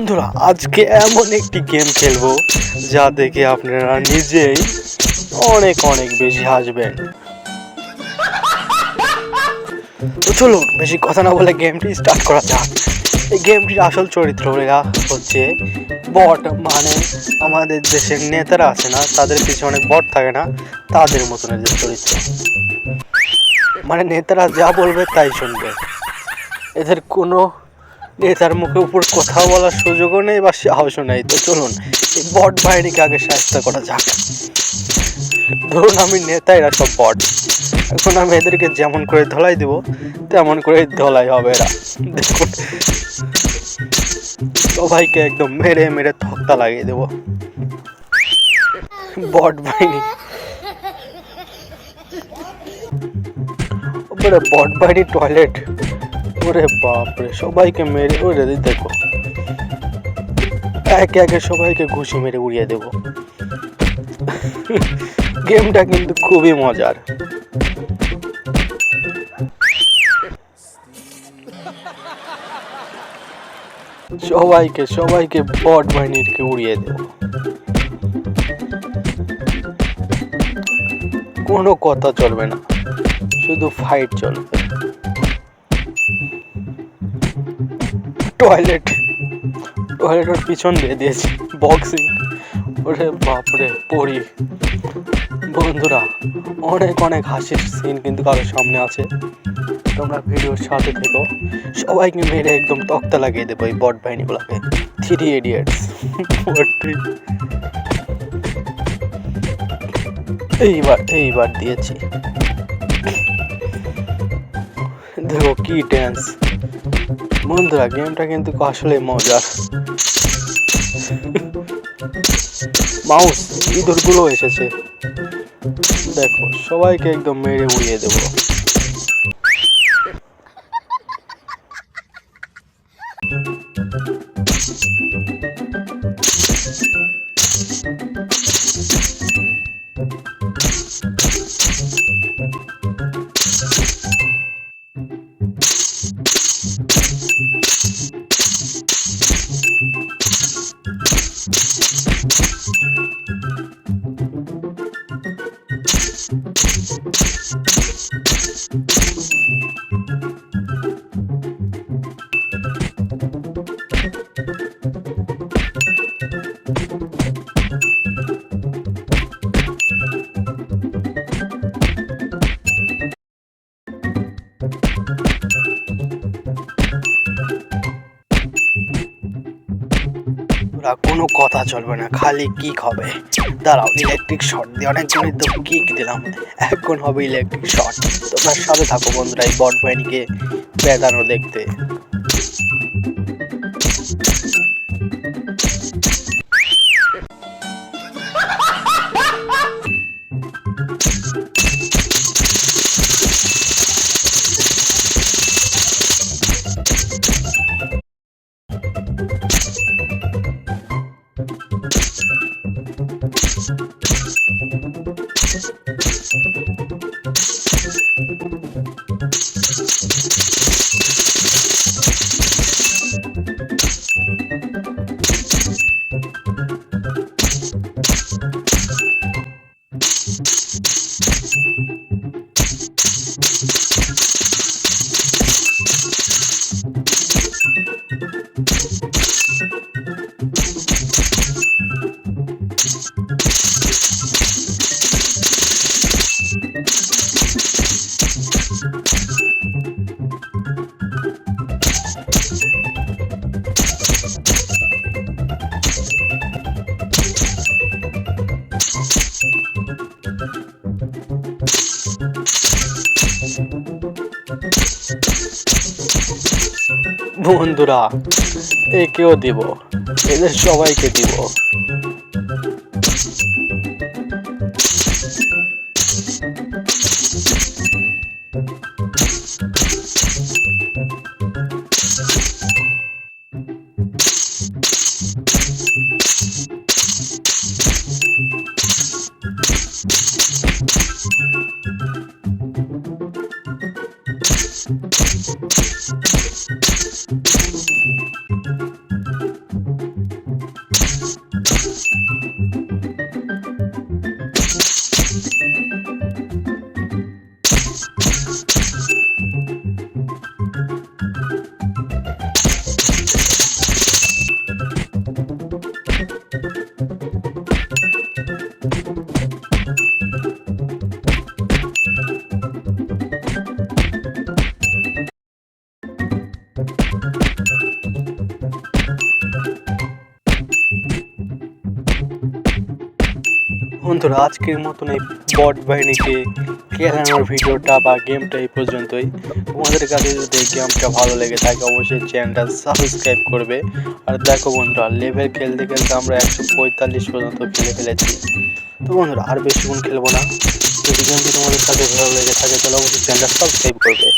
বন্ধুরা আজকে এমন একটি গেম খেলবো যা দেখে আপনারা নিজেই অনেক অনেক বেশি হাসবেন। তো চলুন বেশি কথা না বলে গেমটি স্টার্ট করা যাক। এই গেমটির আসল চরিত্ররা হচ্ছে বট, মানে আমাদের দেশের নেতারা আছে না, তাদের পিছনে অনেক বট থাকে না, তাদের মতন এদের চরিত্র। মানে নেতারা যা বলবে তাই শুনবে, এদের কোনো নেতার মুখে উপর কথা বলার সুযোগও নেই বা সাহসও নেই। তো চলুন এই বট বাহিনীকে আগে সাহায্য করা যাক। ধরুন আমি নেতা, এরা সব বট। এখন আমি এদেরকে যেমন করে ধলাই দিব তেমন করে ধলাই হবে এরা। দেখুন সবাইকে একদম মেরে মেরে তক্তা লাগিয়ে দেব। বট বাহিনী, ওরে বট বাহিনী টয়লেট, ওরে বাপরে সবাইকে মেরে, ওরে দেখো একে একে সবাইকে ঘুষি মেরে উড়িয়ে দেব। গেমটা কিন্তু খুবই মজার। সবাইকে সবাইকে বট বাহিনীকে উড়িয়ে দেব, কোনো কথা চলবে না, শুধু ফাইট চলবে। টয়লেটের পিছন দিয়ে দিয়েছি বক্সিং, ওরে বাপরে পড়ি। বন্ধুরা অনেক অনেক হাসির সিন কিন্তু কারোর সামনে আছে, তোমরা ভিডিওর সাথে থেকো। সবাইকে মেরে একদম তক্তা লাগিয়ে দেবো এই বট বাহিনীগুলোকে। 3 ইডিয়টস। এইবার দিয়েছি, দেখো কি ড্যান্স। বন্ধুরা গেমটা কিন্তু আসলে মজার। মাউস ইঁদুরগুলো এসেছে, দেখো সবাইকে একদম মেরে উড়িয়ে দেবো। কোনো কথা চলবে না, খালি কিক হবে। দাঁড়াও ইলেকট্রিক শট দিয়ে অনেকজনই তো কিক দিলাম, এখন হবে ইলেকট্রিক শট। তোমরা সাথে থাকো বন্ধুরা এই বট বাহিনীকে বেদানো দেখতে। বন্ধুরা একেও দিব, এদের সবাইকে দিব। বন্ধুরা আজকের মতন এই বট বাহিনীকে খেলানোর ভিডিওটা বা গেমটা এই পর্যন্তই। তোমাদের কাছে যদি এই গেমটা ভালো লেগে থাকে অবশ্যই চ্যানেলটা সাবস্ক্রাইব করবে। আর দেখো বন্ধুরা লেভেল খেলতে খেলতে আমরা 145 পর্যন্ত খেলে ফেলেছি। তো বন্ধুরা আর বেশিক্ষণ খেলবো না। যদি গেমটি তোমাদের কাছে ভালো লেগে থাকে তাহলে অবশ্যই চ্যানেলটা সাবস্ক্রাইব করবে।